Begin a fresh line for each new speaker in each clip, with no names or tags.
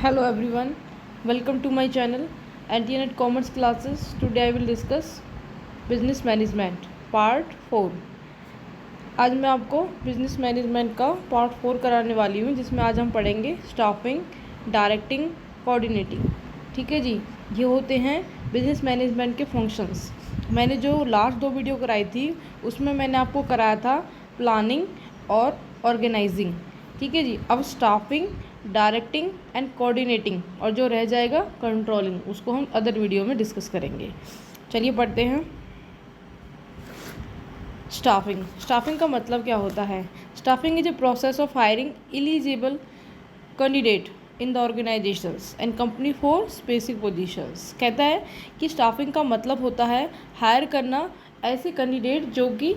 Hello everyone, welcome to my channel Anti-Net Commerce Classes. Today I will discuss Business Management Part 4. आज मैं आपको business management का part 4 कराने वाली हूँ, जिसमें आज हम पढ़ेंगे स्टाफिंग, डायरेक्टिंग, कोऑर्डिनेटिंग। ठीक है जी, ये होते हैं बिजनेस मैनेजमेंट के फंक्शंस। मैंने जो लास्ट 2 वीडियो कराई थी उसमें मैंने आपको कराया था प्लानिंग और ऑर्गेनाइजिंग। ठीक है जी, अब स्टाफिंग, डायरेक्टिंग एंड कोऑर्डिनेटिंग और जो रह जाएगा कंट्रोलिंग, उसको हम अदर वीडियो में डिस्कस करेंगे। चलिए पढ़ते हैं। स्टाफिंग का मतलब क्या होता है? Staffing is a process of hiring eligible candidate in the organisations and company for specific positions. कहता है कि स्टाफिंग का मतलब होता है हायर करना ऐसे कैंडिडेट जो कि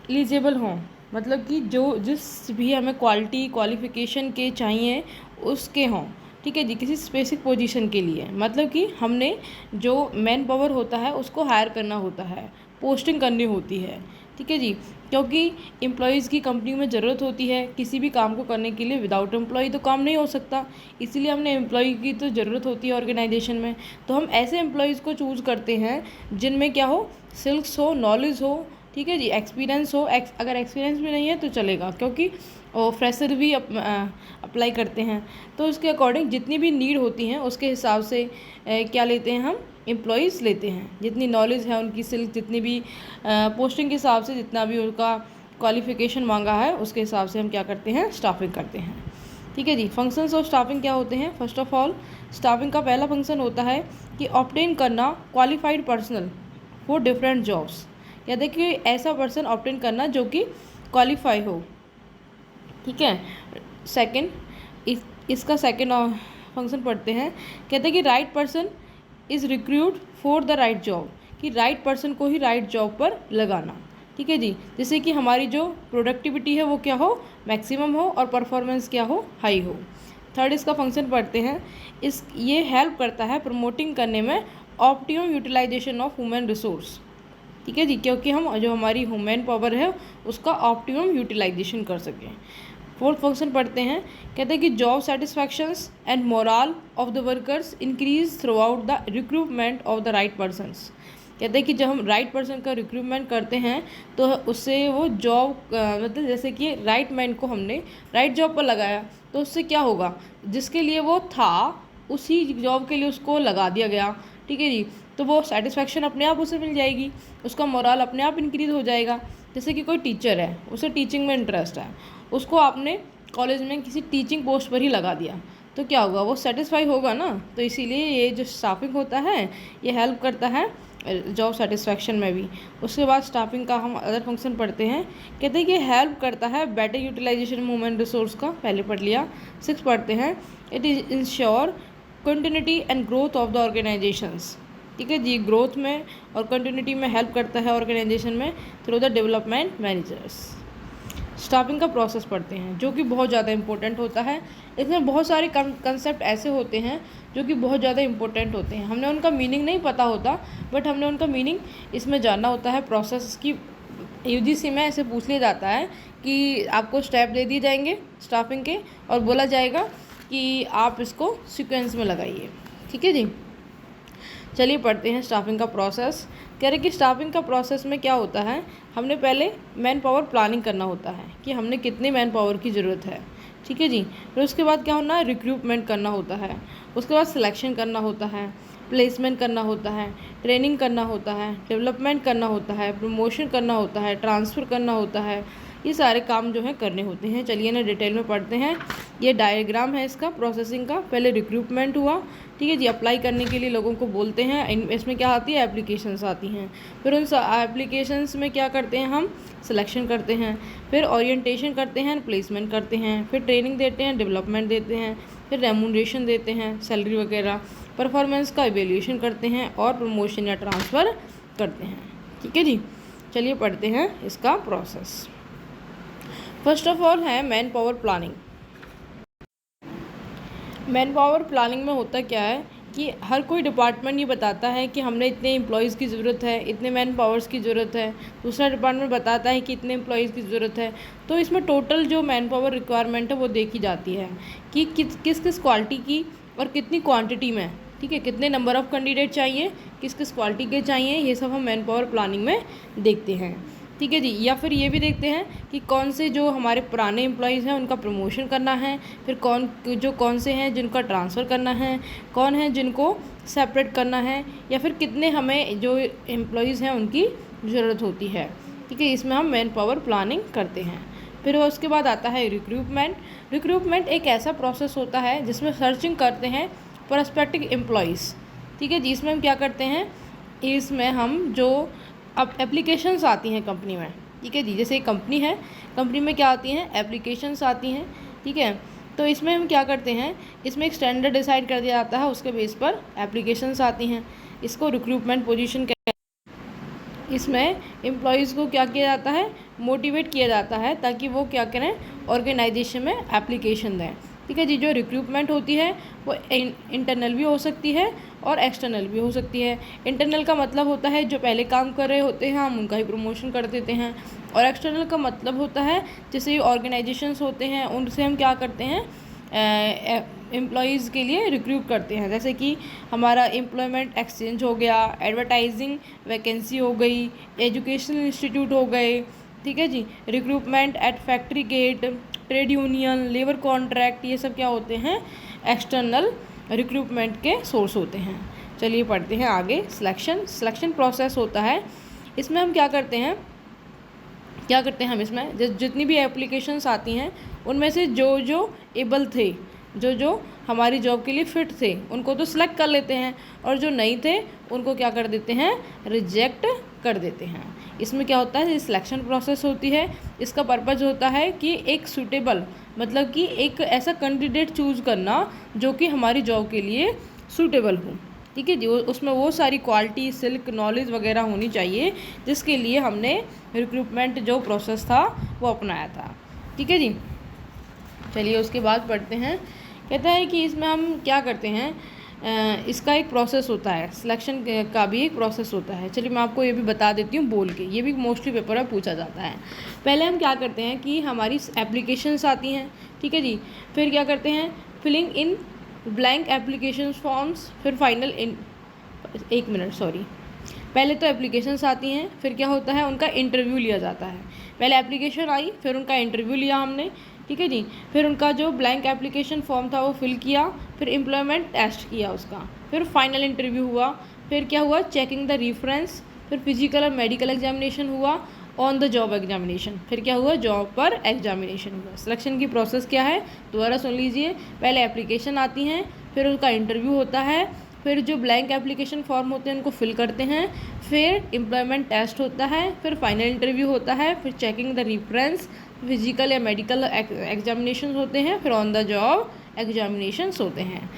एलिजिबल हों, मतलब कि जो जिस भी हमें क्वालिफिकेशन के चाहिए उसके हों। ठीक है जी, किसी स्पेसिफिक पोजीशन के लिए, मतलब कि हमने जो मैन पावर होता है उसको हायर करना होता है, पोस्टिंग करनी होती है। ठीक है जी, क्योंकि एम्प्लॉयज़ की कंपनी में ज़रूरत होती है किसी भी काम को करने के लिए। विदाउट एम्प्लॉय तो काम नहीं हो सकता, इसीलिए हमने एम्प्लॉय की तो ज़रूरत होती है ऑर्गेनाइजेशन में। तो हम ऐसे एम्प्लॉयज़ को चूज़ करते हैं जिनमें क्या हो, स्किल्स हो, नॉलेज हो। ठीक है जी, एक्सपीरियंस हो। अगर एक्सपीरियंस भी नहीं है तो चलेगा, क्योंकि फ्रेशर भी अप्लाई करते हैं। तो उसके अकॉर्डिंग जितनी भी नीड होती हैं उसके हिसाब से क्या लेते हैं, हम एम्प्लॉयज़ लेते हैं। जितनी नॉलेज है उनकी, स्किल्स जितनी भी, पोस्टिंग के हिसाब से जितना भी उनका क्वालिफिकेशन मांगा है उसके हिसाब से हम क्या करते हैं, स्टाफिंग करते हैं। ठीक है जी, फंक्शंस ऑफ स्टाफिंग क्या होते हैं? फर्स्ट ऑफ ऑल, स्टाफिंग का पहला फंक्शन होता है कि ऑब्टेन करना qualified personal for different jobs. या देखिए, ऐसा पर्सन ऑब्टेन करना जो कि क्वालिफाई हो। ठीक है। सेकंड, इसका सेकंड फंक्शन पढ़ते हैं। कहते हैं कि right person is recruit for the right job, कि राइट पर्सन को ही राइट जॉब पर लगाना। ठीक है जी, जैसे कि हमारी जो प्रोडक्टिविटी है वो क्या हो, मैक्सिमम हो, और परफॉर्मेंस क्या हो, हाई हो। थर्ड, इसका फंक्शन पढ़ते हैं। ये हेल्प करता है प्रमोटिंग करने में optimum utilization of human resource. ठीक है जी, क्योंकि हम जो हमारी ह्यूमन पावर है उसका ऑप्टिमम यूटिलाइजेशन कर सकें। फोर्थ फंक्शन पढ़ते हैं। कहते हैं कि job satisfactions and moral of the workers increase throughout the recruitment of the right persons. कहते हैं कि जब हम राइट पर्सन का रिक्रूटमेंट करते हैं तो उससे वो जॉब, मतलब जैसे कि राइट मैन को हमने राइट जॉब पर लगाया तो उससे क्या होगा, जिसके लिए वो था उसी जॉब के लिए उसको लगा दिया गया। ठीक है जी, तो वो सेटिस्फैक्शन अपने आप उसे मिल जाएगी, उसका मोरल अपने आप इंक्रीज़ हो जाएगा। जैसे कि कोई टीचर है, उसे टीचिंग में इंटरेस्ट है, उसको आपने कॉलेज में किसी टीचिंग पोस्ट पर ही लगा दिया, तो क्या होगा, वो सेटिस्फाई होगा ना। तो इसीलिए ये जो स्टाफिंग होता है ये हेल्प करता है जॉब सेटिस्फैक्शन में भी। उसके बाद स्टाफिंग का हम अदर फंक्शन पढ़ते हैं। कहते हैं कि हेल्प करता है बेटर यूटिलाइजेशन ह्यूमन रिसोर्स का, पहले पढ़ लिया। 6 पढ़ते हैं। It is ensure continuity and growth of the organisations. ठीक है जी, ग्रोथ में और कंटिन्यूटी में हेल्प करता है ऑर्गेनाइजेशन में through the development managers. Staffing का प्रोसेस पढ़ते हैं जो कि बहुत ज़्यादा इंपॉर्टेंट होता है। इसमें बहुत सारे कंसेप्ट ऐसे होते हैं जो कि बहुत ज़्यादा इंपॉर्टेंट होते हैं। हमने उनका मीनिंग नहीं पता होता, बट हमने उनका मीनिंग इसमें जानना होता है। प्रोसेस की यूजीसी में ऐसे पूछ लिया जाता है कि आपको स्टेप दे दिए जाएंगे स्टाफिंग के और बोला जाएगा कि आप इसको सीक्वेंस में लगाइए। ठीक है जी, चलिए पढ़ते हैं स्टाफिंग का प्रोसेस। कह रहे कि स्टाफिंग का प्रोसेस में क्या होता है, हमने पहले मैन पावर प्लानिंग करना होता है कि हमने कितनी मैन पावर की ज़रूरत है। ठीक है जी, फिर उसके बाद क्या होना है, रिक्रूटमेंट करना होता है। उसके बाद सिलेक्शन करना होता है, प्लेसमेंट करना होता है, ट्रेनिंग करना होता है, डेवलपमेंट करना होता है, प्रमोशन करना होता है, ट्रांसफ़र करना होता है। ये सारे काम जो है करने होते हैं। चलिए ना डिटेल में पढ़ते हैं। ये डायग्राम है इसका प्रोसेसिंग का। पहले रिक्रूटमेंट हुआ, ठीक है जी, अप्लाई करने के लिए लोगों को बोलते हैं। इसमें क्या आती है, एप्लीकेशंस आती हैं। फिर उन एप्लीकेशंस में क्या करते हैं, हम सिलेक्शन करते हैं, फिर ओरिएंटेशन करते हैं, प्लेसमेंट करते हैं, फिर ट्रेनिंग देते हैं, डेवलपमेंट देते हैं, फिर रेम्यूनरेशन देते हैं, सैलरी वगैरह, परफॉर्मेंस का इवेल्यूएशन करते हैं और प्रमोशन या ट्रांसफ़र करते हैं। ठीक है जी, चलिए पढ़ते हैं इसका प्रोसेस। फर्स्ट ऑफ ऑल है man power planning. Man power planning में होता क्या है कि हर कोई डिपार्टमेंट ये बताता है कि हमने इतने एम्प्लॉयज़ की ज़रूरत है, इतने मैन पावर्स की ज़रूरत है। दूसरा डिपार्टमेंट बताता है कि इतने एम्प्लॉयज़ की ज़रूरत है। तो इसमें टोटल जो मैन पावर रिक्वायरमेंट है वो देखी जाती है कि किस किस क्वालिटी की और कितनी क्वांटिटी में, ठीक है, कितने नंबर ऑफ़ कैंडिडेट चाहिए, किस किस क्वालिटी के चाहिए, ये सब हम मैन पावर प्लानिंग में देखते हैं, ठीक है जी। या फिर ये भी देखते हैं कि कौन से जो हमारे पुराने एम्प्लॉयज़ हैं उनका प्रमोशन करना है, फिर कौन से हैं जिनका ट्रांसफ़र करना है, कौन है जिनको सेपरेट करना है, या फिर कितने हमें जो एम्प्लॉयज़ हैं उनकी ज़रूरत होती है, ठीक है। इसमें हम मैन पावर प्लानिंग करते हैं। फिर उसके बाद आता है रिक्रूटमेंट। रिक्रूटमेंट एक ऐसा प्रोसेस होता है जिसमें सर्चिंग करते हैं प्रोस्पेक्टिव एम्प्लॉयज़, ठीक है जी। इसमें हम क्या करते हैं, इसमें हम जो अब एप्लीकेशंस आती हैं कंपनी में, ठीक है जी, जैसे एक कंपनी है, कंपनी में क्या आती हैं, एप्लीकेशंस आती हैं, ठीक है। तो इसमें हम क्या करते हैं, इसमें एक स्टैंडर्ड डिसाइड कर दिया जाता है, उसके बेस पर एप्लीकेशंस आती हैं, इसको रिक्रूटमेंट पोजीशन कहते हैं। इसमें एम्प्लॉयज़ को क्या किया जाता है, मोटिवेट किया जाता है ताकि वो क्या करें, ऑर्गेनाइजेशन में एप्लीकेशन दें, ठीक है जी। जो रिक्रूटमेंट होती है वो इंटरनल भी हो सकती है और एक्सटर्नल भी हो सकती है। इंटरनल का मतलब होता है जो पहले काम कर रहे होते हैं हम उनका ही प्रमोशन कर देते हैं, और एक्सटर्नल का मतलब होता है जैसे ऑर्गेनाइजेशंस होते हैं उनसे हम क्या करते हैं, एम्प्लॉयज़ के लिए रिक्रूट करते हैं, जैसे कि हमारा एम्प्लॉयमेंट एक्सचेंज हो गया, एडवर्टाइजिंग वैकेंसी हो गई, एजुकेशनल इंस्टीट्यूट हो गए, ठीक है जी। Recruitment at factory gate, trade union, labour contract, ये सब क्या होते हैं, एक्सटर्नल रिक्रूटमेंट के सोर्स होते हैं। चलिए पढ़ते हैं आगे। सिलेक्शन प्रोसेस होता है, इसमें हम क्या करते हैं हम इसमें जितनी भी एप्लीकेशंस आती हैं उनमें से जो एबल थे, जो हमारी जॉब के लिए फ़िट थे उनको तो सिलेक्ट कर लेते हैं, और जो नहीं थे उनको क्या कर देते हैं, रिजेक्ट कर देते हैं। इसमें क्या होता है, ये सिलेक्शन प्रोसेस होती है। इसका पर्पज़ होता है कि एक सूटेबल, मतलब कि एक ऐसा कैंडिडेट चूज़ करना जो कि हमारी जॉब के लिए सूटेबल हो, ठीक है जी। उसमें वो सारी क्वालिटी, सिल्क, नॉलेज वगैरह होनी चाहिए जिसके लिए हमने रिक्रूटमेंट जो प्रोसेस था वो अपनाया था, ठीक है जी। चलिए उसके बाद पढ़ते हैं। कहता है कि इसमें हम क्या करते हैं, इसका एक प्रोसेस होता है, सिलेक्शन का भी एक प्रोसेस होता है। चलिए मैं आपको ये भी बता देती हूँ बोल के, ये भी मोस्टली पेपर में पूछा जाता है। पहले हम क्या करते हैं कि हमारी एप्लीकेशंस आती हैं, ठीक है जी। फिर क्या करते हैं, filling in blank application forms, फिर फाइनल इन, एक मिनट सॉरी, पहले तो एप्लीकेशंस आती हैं, फिर क्या होता है, उनका इंटरव्यू लिया जाता है। पहले एप्लीकेशन आई, फिर उनका इंटरव्यू लिया हमने, ठीक है जी। फिर उनका जो ब्लैंक एप्लीकेशन फॉर्म था वो फिल किया, फिर एम्प्लॉयमेंट टेस्ट किया उसका, फिर फाइनल इंटरव्यू हुआ, फिर क्या हुआ, चेकिंग द रेफरेंस, फिर फिजिकल और मेडिकल एग्जामिनेशन हुआ, ऑन द जॉब एग्जामिनेशन, फिर क्या हुआ, जॉब पर एग्जामिनेशन हुआ। सिलेक्शन की प्रोसेस क्या है, दोबारा सुन लीजिए। पहले एप्लीकेशन आती हैं, फिर उनका इंटरव्यू होता है, फिर जो ब्लैंक एप्लीकेशन फॉर्म होते हैं उनको फिल करते हैं, फिर एम्प्लॉयमेंट टेस्ट होता है, फिर फाइनल इंटरव्यू होता है, फिर चेकिंग द रेफरेंस, फिजिकल या मेडिकल एग्जामिनेशन होते हैं, फिर ऑन द जॉब एग्जामिनेशंस होते हैं।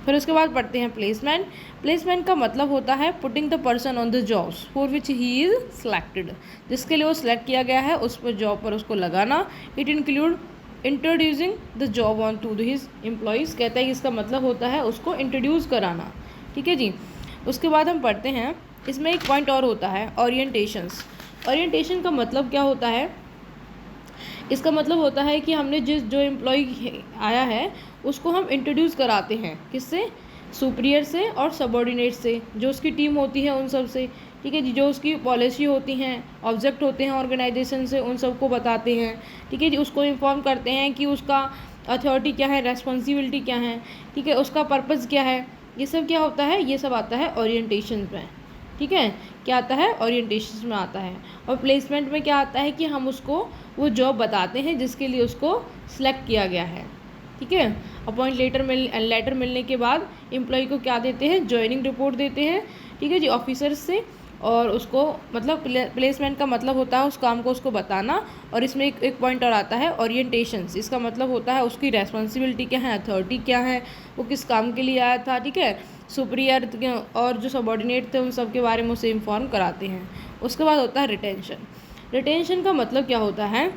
फिर उसके बाद पढ़ते हैं प्लेसमेंट। प्लेसमेंट का मतलब होता है putting the person on the jobs for which he is selected, जिसके लिए वो सिलेक्ट किया गया है उस पर जॉब पर उसको लगाना। It include introducing the job on to his employees, कहता है कि इसका मतलब होता है उसको इंट्रोड्यूस कराना, ठीक है जी। उसके बाद हम पढ़ते हैं, इसमें एक पॉइंट और होता है, ओरिएंटेशंस। ओरिएंटेशन का मतलब क्या होता है, इसका मतलब होता है कि हमने जो एम्प्लॉय आया है उसको हम इंट्रोड्यूस कराते हैं, किससे, सुपीरियर से और सबॉर्डिनेट से, जो उसकी टीम होती है उन सब से, ठीक है जी। जो उसकी पॉलिसी होती हैं, ऑब्जेक्ट होते हैं ऑर्गेनाइजेशन से, उन सबको बताते हैं, ठीक है जी। उसको इन्फॉर्म करते हैं कि उसका अथॉरिटी क्या है, रेस्पॉन्सिबिलिटी क्या है, ठीक है, उसका पर्पज़ क्या है, ये सब क्या होता है, ये सब आता है ओरिएंटेशन में, ठीक है। क्या आता है, ओरिएंटेशन में आता है। और प्लेसमेंट में क्या आता है कि हम उसको वो जॉब बताते हैं जिसके लिए उसको सिलेक्ट किया गया है, ठीक है। अपॉइंट लेटर मिलने के बाद एम्प्लॉय को क्या देते हैं, जॉइनिंग रिपोर्ट देते हैं, ठीक है जी, ऑफिसर्स से। और उसको मतलब प्लेसमेंट का मतलब होता है उस काम को उसको बताना। और इसमें एक पॉइंट और आता है, ओरिएंटेशंस। इसका मतलब होता है उसकी रेस्पॉन्सिबिलिटी क्या है, अथॉरिटी क्या है, वो किस काम के लिए आया था, ठीक है। सुपीरियर और जो सबॉर्डिनेट थे उन सब के बारे में उसे इन्फॉर्म कराते हैं। उसके बाद होता है रिटेंशन। रिटेंशन का मतलब क्या होता है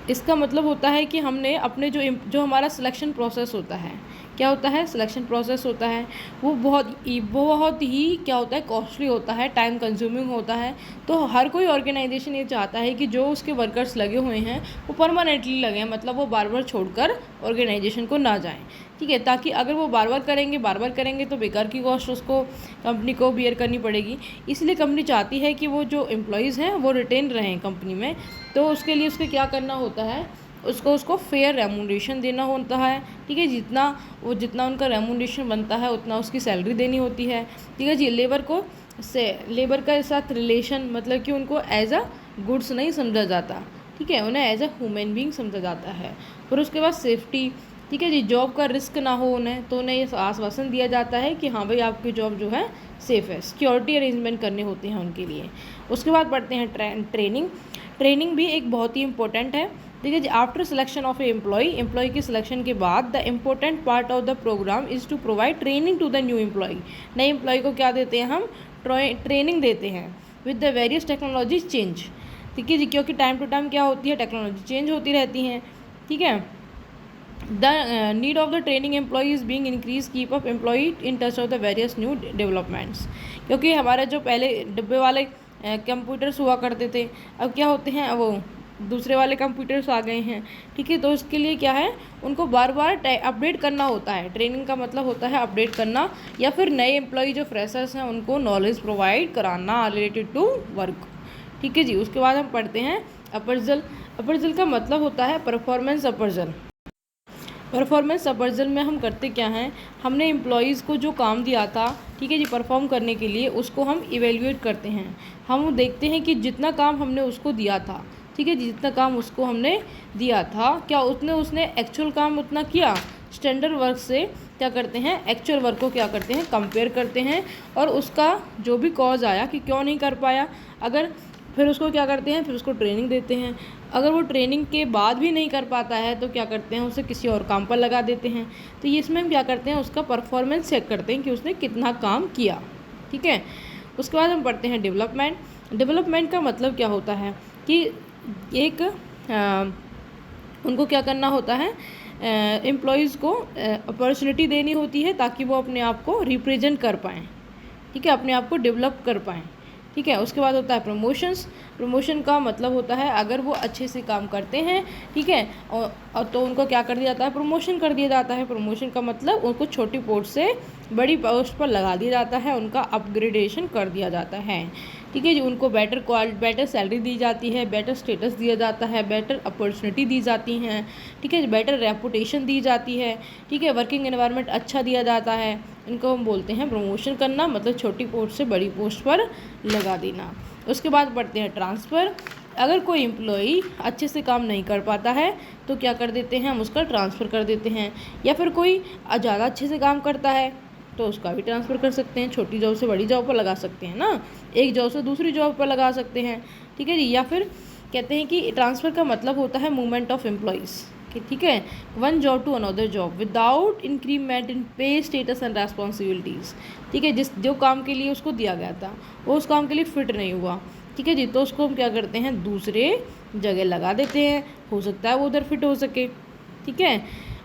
इसका मतलब होता है कि हमने अपने जो हमारा सिलेक्शन प्रोसेस होता है, क्या होता है, सिलेक्शन प्रोसेस होता है, वो बहुत ही क्या होता है, कॉस्टली होता है, टाइम कंज्यूमिंग होता है। तो हर कोई ऑर्गेनाइजेशन ये चाहता है कि जो उसके वर्कर्स लगे हुए हैं वो परमानेंटली लगें, मतलब वो बार बार छोड़कर ऑर्गेनाइजेशन को ना जाएं, ठीक है। ताकि अगर वो बार बार करेंगे तो बेकार की कॉस्ट उसको कंपनी को बियर करनी पड़ेगी। इसलिए कंपनी चाहती है कि वो जो एम्प्लॉयज़ हैं वो रिटेन रहें कंपनी में। तो उसके लिए उसके क्या करना होता है, उसको फेयर रेमुनरेशन देना होता है, ठीक है। जितना उनका रेमुनरेशन बनता है उतना उसकी सैलरी देनी होती है, ठीक है जी। लेबर का साथ रिलेशन, मतलब कि उनको एज अ गुड्स नहीं समझा जाता, ठीक है, उन्हें एज अ ह्यूमन बीइंग समझा जाता है। फिर उसके बाद सेफ्टी, ठीक है जी, जॉब का रिस्क ना हो उन्हें, तो उन्हें ये आश्वासन दिया जाता है कि हाँ भाई आपकी जॉब जो है सेफ़ है। सिक्योरिटी अरेंजमेंट करने होते हैं उनके लिए। उसके बाद पढ़ते हैं ट्रेनिंग भी एक बहुत ही इंपॉर्टेंट है, ठीक है जी। आफ्टर सिलेक्शन ऑफ एम्प्लॉय की सिलेक्शन के बाद the important part of the program is to provide training to the new employee. नए एम्प्लॉय को क्या देते हैं हम, ट्रेनिंग देते हैं with the various technologies change, ठीक है जी, क्योंकि टाइम टू टाइम क्या होती है, टेक्नोलॉजी चेंज होती रहती हैं, ठीक है। The need of the training employee is being increase, keep up employee in touch of the various new developments. क्योंकि हमारे जो पहले डिब्बे वाले कंप्यूटर्स हुआ करते थे, अब क्या होते हैं, वो दूसरे वाले कंप्यूटर्स आ गए हैं, ठीक है। तो उसके लिए क्या है, उनको बार बार अपडेट करना होता है। ट्रेनिंग का मतलब होता है अपडेट करना, या फिर नए एम्प्लॉय जो फ्रेशर्स हैं उनको नॉलेज प्रोवाइड कराना रिलेटेड टू वर्क, ठीक है जी। उसके बाद हम पढ़ते हैं अपर्जल का मतलब होता है परफॉर्मेंस अपर्जल। परफॉर्मेंस अपर्जल में हम करते क्या हैं, हमने एम्प्लॉयज़ को जो काम दिया था, ठीक है जी, परफॉर्म करने के लिए, उसको हम इवेल्युएट करते हैं। हम देखते हैं कि जितना काम हमने उसको दिया था, ठीक है, जितना काम उसको हमने दिया था, क्या उसने एक्चुअल काम उतना किया। स्टैंडर्ड वर्क से क्या करते हैं, एक्चुअल वर्क को क्या करते हैं, कंपेयर करते हैं, और उसका जो भी कॉज आया कि क्यों नहीं कर पाया, अगर फिर उसको क्या करते हैं, फिर उसको ट्रेनिंग देते हैं। अगर वो ट्रेनिंग के बाद भी नहीं कर पाता है तो क्या करते हैं, उसे किसी और काम पर लगा देते हैं। तो ये इसमें हम क्या करते हैं, उसका परफॉर्मेंस चेक करते हैं कि उसने कितना काम किया, ठीक है। उसके बाद हम पढ़ते हैं डेवलपमेंट का मतलब क्या होता है कि एक उनको क्या करना होता है, एम्प्लॉयज़ को अपॉर्चुनिटी देनी होती है ताकि वो अपने आप को रिप्रेजेंट कर पाएँ, ठीक है, अपने आप को डेवलप कर पाएँ, ठीक है। उसके बाद होता है प्रमोशन का मतलब होता है अगर वो अच्छे से काम करते हैं, ठीक है, और तो उनको क्या कर दिया जाता है, प्रमोशन कर दिया जाता है। प्रमोशन का मतलब उनको छोटी पोस्ट से बड़ी पोस्ट पर लगा दिया जाता है, उनका अपग्रेडेशन कर दिया जाता है, ठीक है जी। उनको बेटर सैलरी दी जाती है, बेटर स्टेटस दिया जाता है, बेटर अपॉर्चुनिटी दी जाती हैं, ठीक है, बेटर रेपुटेशन दी जाती है, ठीक है, वर्किंग एनवायरनमेंट अच्छा दिया जाता है। इनको हम बोलते हैं प्रमोशन करना, मतलब छोटी पोस्ट से बड़ी पोस्ट पर लगा देना। उसके बाद बढ़ते हैं ट्रांसफ़र। अगर कोई एम्प्लॉई अच्छे से काम नहीं कर पाता है तो क्या कर देते हैं, हम उसका ट्रांसफ़र कर देते हैं। या फिर कोई ज़्यादा अच्छे से काम करता है तो उसका भी ट्रांसफ़र कर सकते हैं, छोटी जॉब से बड़ी जॉब पर लगा सकते हैं ना, एक जॉब से दूसरी जॉब पर लगा सकते हैं, ठीक है जी। या फिर कहते हैं कि ट्रांसफ़र का मतलब होता है मूवमेंट ऑफ एम्प्लॉयज़, ठीक है, one job to another job without increment in pay status and responsibilities, ठीक है। जो काम के लिए उसको दिया गया था वो उस काम के लिए फिट नहीं हुआ, ठीक है जी, तो उसको हम क्या करते हैं, दूसरे जगह लगा देते हैं, हो सकता है वो उधर फिट हो सके, ठीक है।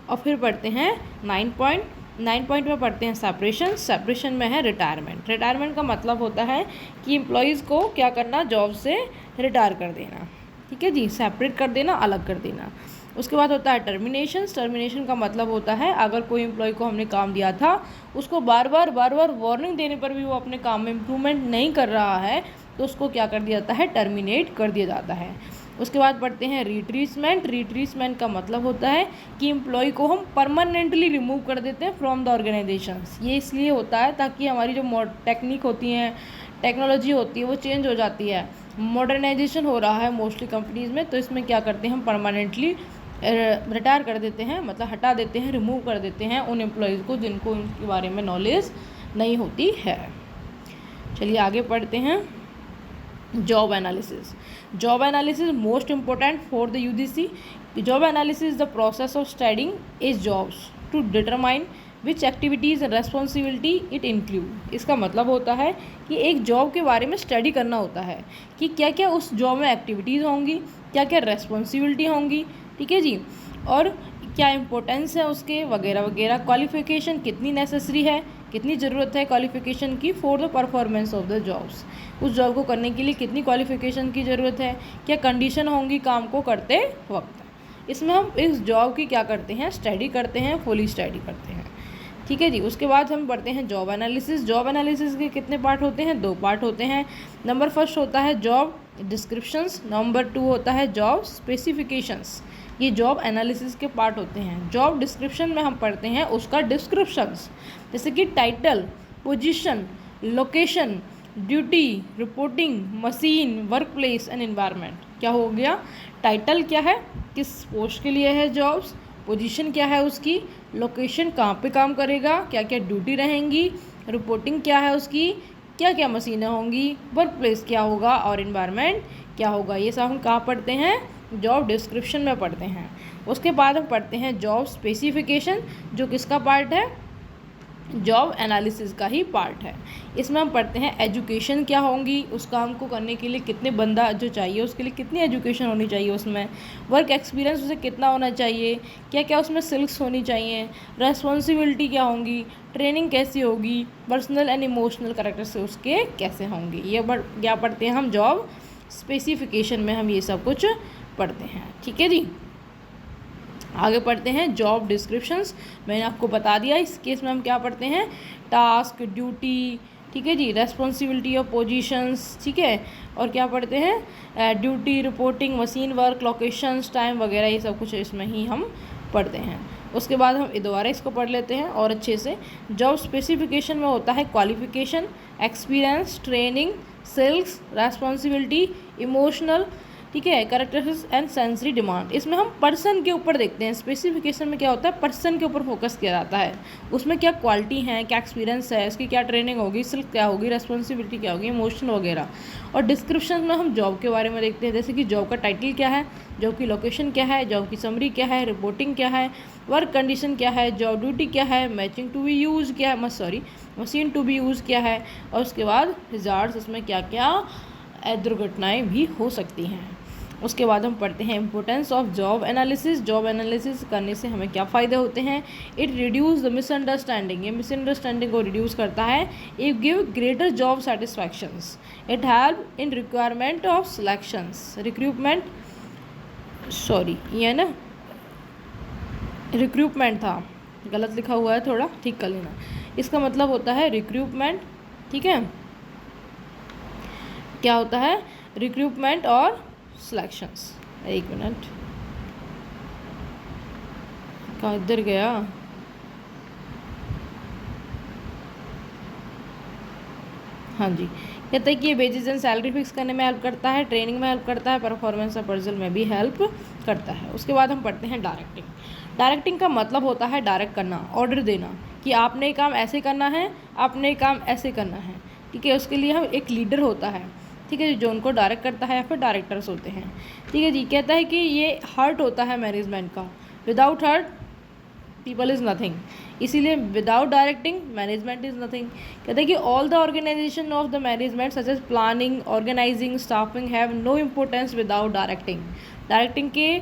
और फिर पढ़ते हैं 9 पॉइंट में पढ़ते हैं सेपरेशन में है रिटायरमेंट का मतलब होता है कि एम्प्लॉयज़ को क्या करना, जॉब से रिटायर कर देना, ठीक है जी, सेपरेट कर देना, अलग कर देना। उसके बाद होता है टर्मिनेशन का मतलब होता है अगर कोई एम्प्लॉय को हमने काम दिया था, उसको बार बार वार्निंग देने पर भी वो अपने काम में इम्प्रूवमेंट नहीं कर रहा है तो उसको क्या कर दिया जाता है, टर्मिनेट कर दिया जाता है। उसके बाद पढ़ते हैं रिट्रीसमेंट का मतलब होता है कि एम्प्लॉय को हम परमानेंटली रिमूव कर देते हैं फ्रॉम द ऑर्गेनाइजेशंस। ये इसलिए होता है ताकि हमारी जो टेक्निक होती है, टेक्नोलॉजी होती है, वो चेंज हो जाती है, मॉडर्नाइजेशन हो रहा है मोस्टली कंपनीज़ में, तो इसमें क्या करते हैं, हम परमानेंटली रिटायर कर देते हैं, मतलब हटा देते हैं, रिमूव कर देते हैं उन एम्प्लॉयज़ को जिनको उनके बारे में नॉलेज नहीं होती है। चलिए आगे पढ़ते हैं। Job analysis most important for the UGC। Job analysis the process of studying is jobs to determine which activities and responsibility it include. इसका मतलब होता है कि एक जॉब के बारे में स्टडी करना होता है कि क्या क्या उस जॉब में एक्टिविटीज़ होंगी, क्या क्या रेस्पॉन्सिबिलिटी होंगी, ठीक है जी, और क्या इम्पोर्टेंस है उसके, वगैरह वगैरह। क्वालिफिकेशन कितनी नेसेसरी है, कितनी ज़रूरत है क्वालिफिकेशन की for the performance of the jobs, उस जॉब को करने के लिए कितनी क्वालिफिकेशन की ज़रूरत है, क्या कंडीशन होंगी काम को करते वक्त। इसमें हम इस जॉब की क्या करते हैं, स्टडी करते हैं, फुली स्टडी करते हैं, ठीक है जी। उसके बाद हम पढ़ते हैं जॉब एनालिसिस। जॉब एनालिसिस के कितने पार्ट होते हैं, 2 पार्ट होते हैं। नंबर फर्स्ट होता है जॉब डिस्क्रिप्शंस, नंबर 2 होता है जॉब स्पेसिफिकेशंस। ये जॉब एनालिसिस के पार्ट होते हैं। जॉब डिस्क्रिप्शन में हम पढ़ते हैं उसका डिस्क्रिप्शंस, जैसे कि title, position, location, duty, reporting, machine, work place and environment. क्या हो गया, टाइटल क्या है, किस पोस्ट के लिए है जॉब्स, पोजीशन क्या है उसकी, लोकेशन कहाँ पे काम करेगा, क्या क्या ड्यूटी रहेंगी, रिपोर्टिंग क्या है उसकी, क्या क्या मशीनें होंगी, वर्क प्लेस क्या होगा और एनवायरनमेंट क्या होगा। ये सब हम कहाँ पढ़ते हैं, जॉब डिस्क्रिप्शन में पढ़ते हैं। उसके बाद हम पढ़ते हैं जॉब स्पेसिफिकेशन, जो किसका पार्ट है, जॉब एनालिसिस का ही पार्ट है। इसमें हम पढ़ते हैं एजुकेशन क्या होंगी, उस काम को करने के लिए कितने बंदा जो चाहिए उसके लिए कितनी एजुकेशन होनी चाहिए उसमें, वर्क एक्सपीरियंस उसे कितना होना चाहिए, क्या क्या उसमें स्किल्स होनी चाहिए, रेस्पॉन्सिबिलिटी क्या होंगी, ट्रेनिंग कैसी होगी, पर्सनल एंड इमोशनल कैरेक्टरिस्टिक्स उसके कैसे होंगे। ये क्या पढ़ते हैं हम, जॉब स्पेसिफिकेशन में हम ये सब कुछ पढ़ते हैं, ठीक है जी। आगे पढ़ते हैं जॉब डिस्क्रिप्शंस। मैंने आपको बता दिया इस केस में हम क्या पढ़ते हैं, टास्क, ड्यूटी, ठीक है जी, रेस्पॉन्सिबिलिटी ऑफ पोजीशंस, ठीक है, और क्या पढ़ते हैं, duty, reporting, machine work, locations, time वगैरह, ये सब कुछ इसमें ही हम पढ़ते हैं। उसके बाद हम दोबारा इसको पढ़ लेते हैं और अच्छे से। जॉब स्पेसिफिकेशन में होता है qualification, experience, training, skills, responsibility, emotional, ठीक है, कैरेक्टरिस्टिक्स एंड सेंसरी डिमांड। इसमें हम पर्सन के ऊपर देखते हैं। स्पेसिफिकेशन में क्या होता है, पर्सन के ऊपर फोकस किया जाता है, उसमें क्या क्वालिटी है, क्या एक्सपीरियंस है, इसकी क्या ट्रेनिंग होगी, स्किल क्या होगी, रेस्पॉन्सिबिलिटी क्या होगी, इमोशनल वगैरह। और डिस्क्रिप्शन में हम जॉब के बारे में देखते हैं, जैसे कि जॉब का टाइटल क्या है, जॉब की लोकेशन क्या है, जॉब की समरी क्या है, रिपोर्टिंग क्या है, वर्क कंडीशन क्या है, जॉब ड्यूटी क्या है, मैचिंग टू बी यूज़ क्या है, मशीन टू बी यूज़ क्या है, और उसके बाद रिजल्ट्स, उसमें क्या क्या दुर्घटनाएँ भी हो सकती हैं। उसके बाद हम पढ़ते हैं importance of job analysis. Job analysis करने से हमें क्या फ़ायदे होते हैं, इट रिड्यूस द मिसअंडरस्टैंडिंग, ये मिसअंडरस्टैंडिंग को रिड्यूस करता है, it give greater job satisfactions, it help in requirement of selections, ये ना रिक्रूटमेंट था, गलत लिखा हुआ है, थोड़ा ठीक कर लेना। इसका मतलब होता है रिक्रूटमेंट, ठीक है, क्या होता है रिक्रूटमेंट और सिलेक्शंस। एक मिनट, कहाँ इधर गया, हाँ जी, कहते हैं कि ये वेजेस एंड सैलरी फिक्स करने में हेल्प करता है, ट्रेनिंग में हेल्प करता है, परफॉर्मेंस अप्रेजल में भी हेल्प करता है। उसके बाद हम पढ़ते हैं डायरेक्टिंग। डायरेक्टिंग का मतलब होता है डायरेक्ट करना, ऑर्डर देना कि आपने ये काम ऐसे करना है, आपने ये काम ऐसे करना है, ठीक है। उसके लिए हम एक लीडर होता है, ठीक है, जो उनको डायरेक्ट करता है, या फिर डायरेक्टर्स होते हैं, ठीक है जी। कहता है कि ये हार्ट होता है मैनेजमेंट का, without heart people is nothing, इसीलिए without directing management is nothing. कहते हैं कि all the organisation of the management such as planning, organising, staffing have no importance without directing. Directing के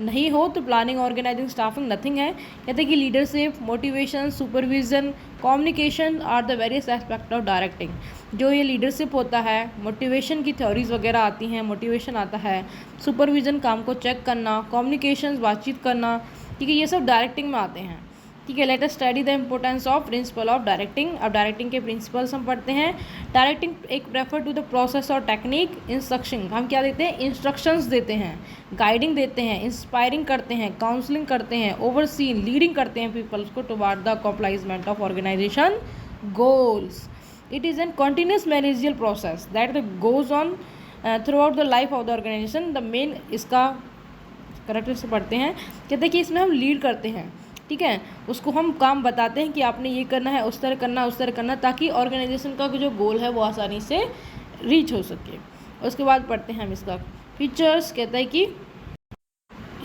नहीं हो तो प्लानिंग, ऑर्गेनाइजिंग, स्टाफिंग नथिंग है। कहते हैं कि leadership, motivation, supervision, communication are the various aspect of directing. जो ये लीडरशिप होता है, मोटिवेशन की थ्योरीज वगैरह आती हैं, मोटिवेशन आता है, सुपरविजन काम को चेक करना, कम्युनिकेशन बातचीत करना, ठीक है, ये सब डायरेक्टिंग में आते हैं, ठीक है। Let us study the importance of principle of directing. अब डायरेक्टिंग के प्रिंसिपल्स हम पढ़ते हैं। डायरेक्टिंग एक रेफर टू द प्रोसेस और टेक्निक, इंस्ट्रक्शन, हम क्या देते हैं, इंस्ट्रक्शंस देते हैं, गाइडिंग देते हैं, इंस्पायरिंग करते हैं, काउंसलिंग करते हैं, ओवरसीन, लीडिंग करते हैं पीपल्स को toward the accomplishment of organisation goals. It is an continuous managerial process that goes on throughout the life of the organisation. The main इसका करेक्टर से पढ़ते हैं, कहते हैं कि इसमें हम लीड करते हैं, ठीक है, उसको हम काम बताते हैं कि आपने ये करना है, उस तरह करना, उस तरह करना, ताकि ऑर्गेनाइजेशन का जो गोल है वो आसानी से रीच हो सके। उसके बाद पढ़ते हैं हम इसका फीचर्स। कहता है कि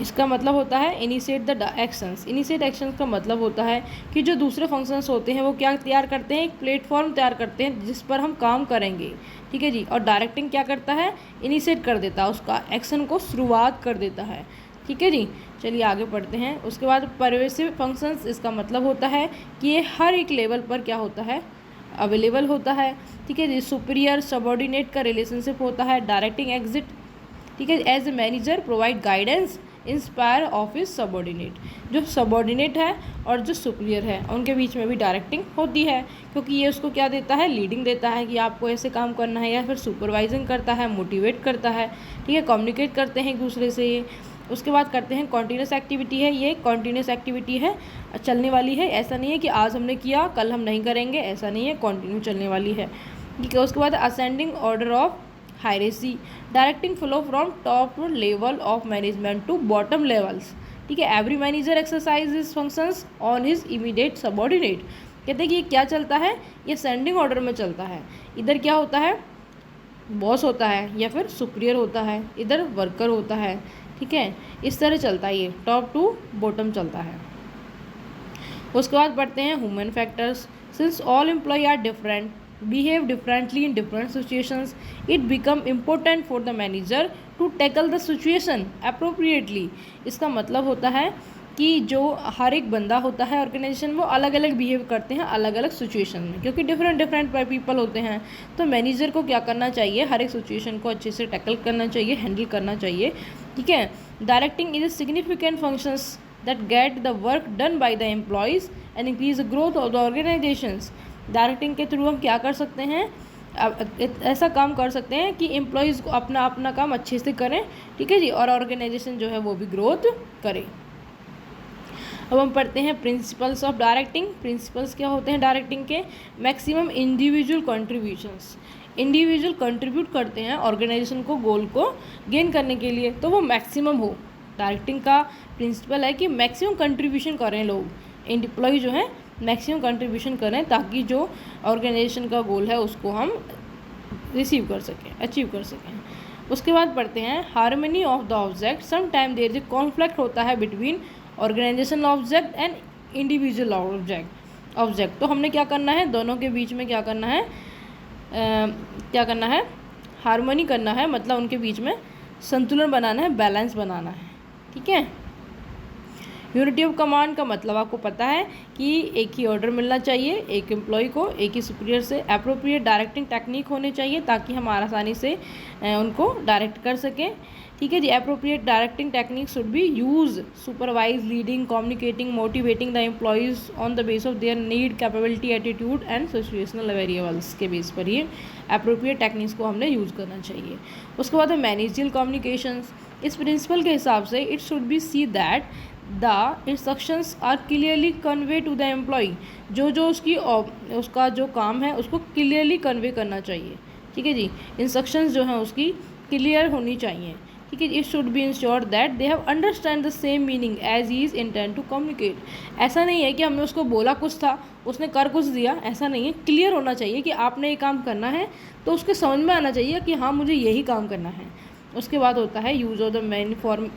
इसका मतलब होता है initiate the actions. Initiate actions का मतलब होता है कि जो दूसरे फंक्शंस होते हैं वो क्या तैयार करते हैं, एक प्लेटफॉर्म तैयार करते हैं जिस पर हम काम करेंगे, ठीक है जी। और डायरेक्टिंग क्या करता है, इनिशिएट कर देता है, उसका एक्शन को शुरुआत कर देता है, ठीक है जी। चलिए आगे पढ़ते हैं। उसके बाद परवेसिव फंक्शंस, इसका मतलब होता है कि ये हर एक लेवल पर क्या होता है, अवेलेबल होता है, ठीक है जी। सुपीरियर सबॉर्डिनेट का रिलेशनशिप होता है। डायरेक्टिंग एग्जिट, ठीक है, as a manager provide guidance inspire of his subordinate. जो सबॉर्डिनेट है और जो सुपीरियर है उनके बीच में भी डायरेक्टिंग होती है, क्योंकि ये उसको क्या देता है, लीडिंग देता है कि आपको ऐसे काम करना है, या फिर सुपरवाइजिंग करता है, मोटिवेट करता है, ठीक है, कम्युनिकेट करते हैं एक दूसरे से ये। उसके बाद करते हैं कॉन्टीन्यूस एक्टिविटी है, ये कॉन्टीन्यूस एक्टिविटी है, चलने वाली है, ऐसा नहीं है कि आज हमने किया कल हम नहीं करेंगे, ऐसा नहीं है, कंटिन्यू चलने वाली है, ठीक है। उसके बाद ascending order of hierarchy, directing flow from top level of management to bottom levels, ठीक है। Every manager exercise his functions on his immediate subordinate. कहते हैं कि ये क्या चलता है, ये असेंडिंग ऑर्डर में चलता है। इधर क्या होता है, बॉस होता है या फिर सुपीरियर होता है, इधर वर्कर होता है, ठीक है, इस तरह चलता है, ये टॉप टू बॉटम चलता है। उसके बाद पढ़ते हैं human factors. Since all employee are different, behave differently in different situations, it become important for the manager to tackle the situation appropriately। इसका मतलब होता है कि जो हर एक बंदा होता है ऑर्गेनाइजेशन, वो अलग अलग बिहेव करते हैं अलग अलग सिचुएशन में, क्योंकि डिफरेंट डिफरेंट पीपल होते हैं। तो मैनेजर को क्या करना चाहिए, हर एक सिचुएशन को अच्छे से टैकल करना चाहिए, हैंडल करना चाहिए, ठीक है। Directing is a significant functions that get the work done by the employees and increase the growth of the organisations. Directing के थ्रू हम क्या कर सकते हैं, ऐसा काम कर सकते हैं कि एम्प्लॉयज़ को अपना अपना काम अच्छे से करें, ठीक है जी, और ऑर्गेनाइजेशन जो है वो भी ग्रोथ करे। अब हम पढ़ते हैं प्रिंसिपल्स ऑफ डायरेक्टिंग। प्रिंसिपल्स क्या होते हैं डायरेक्टिंग के, maximum individual contributions. Individual contribute करते हैं ऑर्गेनाइजेशन को गोल को गेन करने के लिए, तो वो मैक्सिमम हो। डायरेक्टिंग का प्रिंसिपल है कि मैक्सिमम कंट्रीब्यूशन करें लोग, एम्प्लॉय जो है मैक्सिमम कंट्रीब्यूशन करें, ताकि जो ऑर्गेनाइजेशन का गोल है उसको हम रिसीव कर सकें, अचीव कर सकें। उसके बाद पढ़ते हैं harmony of the object. Some time there is conflict होता है between organization object and individual object. तो हमने क्या करना है, दोनों के बीच में क्या करना है, क्या करना है, हार्मनी करना है, मतलब उनके बीच में संतुलन बनाना है, बैलेंस बनाना है, ठीक है। यूनिटी ऑफ कमांड का मतलब आपको पता है कि एक ही ऑर्डर मिलना चाहिए एक एम्प्लॉय को, एक ही सुपीरियर से। एप्रोप्रिएट डायरेक्टिंग टेक्निक होनी चाहिए ताकि हम आसानी से उनको डायरेक्ट कर सकें, ठीक है जी। Appropriate directing technique should be use supervise, leading, communicating, motivating the employees on the base of their need, capability, attitude and situational variables के बेस पर ही एप्रोप्रिएट टेक्निक्स को हमने यूज़ करना चाहिए। उसके बाद है मैनेजियल कम्युनिकेशंस। इस प्रिंसिपल के हिसाब से it should be see that the instructions are clearly convey to the employee. जो उसका जो काम है उसको क्लियरली कन्वे करना चाहिए, ठीक है जी। इंस्ट्रक्शंस जो हैं उसकी क्लियर होनी चाहिए, ठीक है। It should be ensure that they have understand the same meaning as he is intend to communicate. ऐसा नहीं है कि हमने उसको बोला कुछ था उसने कर कुछ दिया, ऐसा नहीं है। क्लियर होना चाहिए कि आपने ये काम करना है तो उसके समझ में आना चाहिए कि हाँ मुझे यही काम करना है। उसके बाद होता है use of the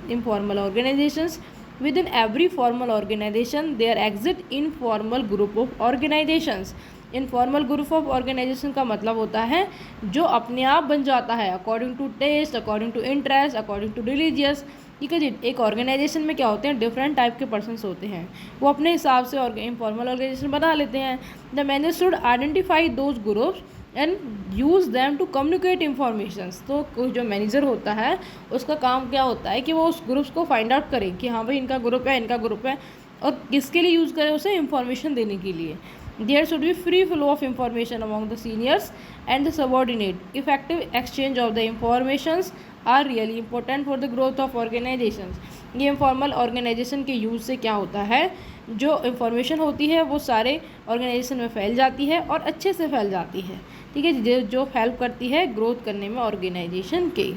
informal organisations. Within every formal organization there exist informal group of organizations। Informal group of organization का मतलब होता है जो अपने आप बन जाता है according to taste, according to interest, according to religious, ठीक है जी। एक ऑर्गेनाइजेशन में क्या होते हैं, डिफरेंट टाइप के पर्सन्स होते हैं, वो अपने हिसाब से इनफॉर्मल ऑर्गेनाइजेशन बना लेते हैं। The manager should identify those groups and use them to communicate informations. तो जो मैनेजर होता है उसका काम क्या होता है कि वो उस ग्रुप्स को फाइंड आउट करे कि हाँ भाई इनका ग्रुप है, इनका ग्रुप है, और किसके लिए यूज़ करे, उसे इन्फॉर्मेशन देने के लिए। There should be free flow of information among the seniors and the subordinate. Effective exchange of the informations are really important for the growth of organizations. ये इनफॉर्मल ऑर्गेनाइजेशन के यूज़ से क्या होता है, जो इन्फॉर्मेशन होती है वो सारे ऑर्गेनाइजेशन में फैल जाती है और अच्छे से फैल जाती है, ठीक है, जो हेल्प करती है ग्रोथ करने में ऑर्गेनाइजेशन के।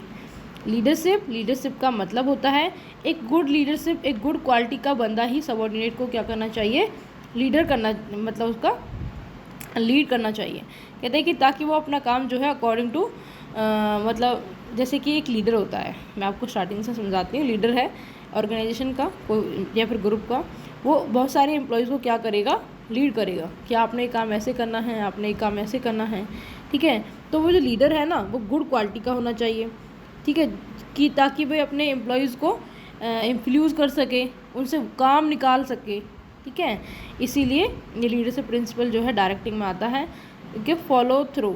लीडरशिप का मतलब होता है एक गुड लीडरशिप, एक गुड क्वालिटी का बंदा ही सबॉर्डिनेट को क्या करना चाहिए, लीडर करना, मतलब उसका लीड करना चाहिए। कहते हैं कि ताकि वो अपना काम जो है अकॉर्डिंग टू मतलब जैसे कि एक लीडर होता है, मैं आपको स्टार्टिंग से समझाती हूँ। लीडर है, ऑर्गेनाइजेशन का कोई या फिर ग्रुप का, वो बहुत सारे एम्प्लॉयज़ को क्या करेगा, लीड करेगा कि आपने ये काम ऐसे करना है, आपने ये काम ऐसे करना है, ठीक है। तो वो जो लीडर है ना, वो गुड क्वालिटी का होना चाहिए, ठीक है, कि ताकि वह अपने एम्प्लॉयज़ को इन्फ्लुएंस कर सके, उनसे काम निकाल सके, ठीक है। इसीलिए ये लीडरशिप प्रिंसिपल जो है डायरेक्टिंग में आता है कि follow through.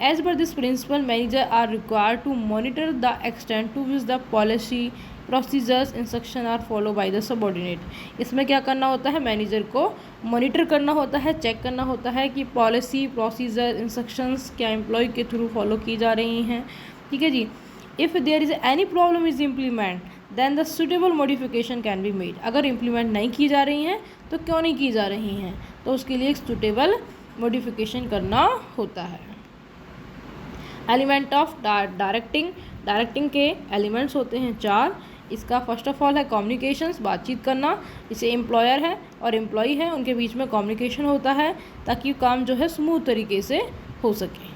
As per this principle manager are required to monitor the extent to which the policy procedures instruction are follow by the subordinate. इसमें क्या करना होता है, मैनेजर को मॉनिटर करना होता है, चेक करना होता है कि पॉलिसी प्रोसीजर इंस्ट्रक्शंस क्या एम्प्लॉय के थ्रू फॉलो की जा रही हैं, ठीक है जी। If there is any problem is implement then the suitable modification can be made. अगर इम्प्लीमेंट नहीं की जा रही हैं तो क्यों नहीं की जा रही हैं, तो उसके लिए एक सुटेबल मॉडिफिकेशन करना होता है। एलिमेंट ऑफ डायरेक्टिंग, डायरेक्टिंग के एलिमेंट्स होते हैं 4। इसका फर्स्ट ऑफ ऑल है कम्युनिकेशंस, बातचीत करना। इसे एम्प्लॉयर है और एम्प्लॉई है, उनके बीच में कम्युनिकेशन होता है ताकि काम जो है स्मूथ तरीके से हो सके,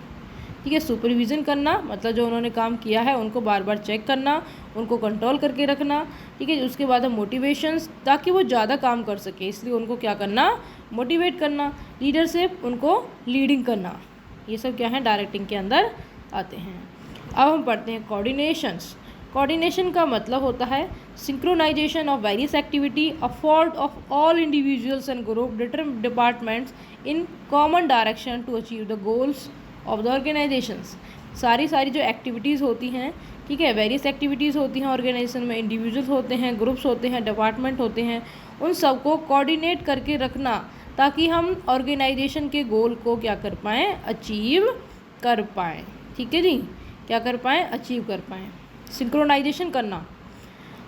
ठीक है। सुपरविज़न करना, मतलब जो उन्होंने काम किया है उनको बार बार चेक करना, उनको कंट्रोल करके रखना, ठीक है। उसके बाद है मोटिवेशंस, ताकि वो ज़्यादा काम कर सके, इसलिए उनको क्या करना, मोटिवेट करना। लीडरशिप, उनको लीडिंग करना। ये सब क्या है, डायरेक्टिंग के अंदर आते हैं। अब हम पढ़ते हैं कोऑर्डिनेशंस। कोऑर्डिनेशन का मतलब होता है synchronization of various activity effort of all individuals and group departments in common direction to achieve the goals of the organizations. सारी जो एक्टिविटीज़ होती हैं, ठीक है, वेरियस एक्टिविटीज़ होती हैं ऑर्गेनाइजेशन में, इंडिविजुअल्स होते हैं, ग्रुप्स होते हैं, डिपार्टमेंट होते हैं, उन सबको कोऑर्डिनेट करके रखना ताकि हम ऑर्गेनाइजेशन के गोल को क्या कर पाएँ, अचीव कर पाएँ, ठीक है जी, क्या कर पाएँ, अचीव कर पाएँ, सिंक्रोनाइजेशन करना।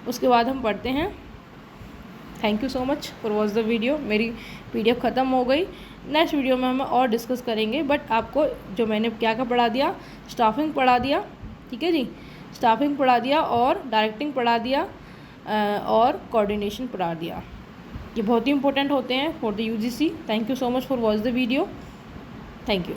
उसके बाद हम पढ़ते हैं। Thank you so much for watch the video. मेरी PDF ख़त्म हो गई, नेक्स्ट वीडियो में हम और डिस्कस करेंगे, बट आपको जो मैंने क्या पढ़ा दिया, स्टाफिंग पढ़ा दिया, ठीक है जी, स्टाफिंग पढ़ा दिया और डायरेक्टिंग पढ़ा दिया और कोऑर्डिनेशन पढ़ा दिया। ये बहुत ही इंपॉर्टेंट होते हैं for the UGC। Thank you so much for watch the video. Thank you.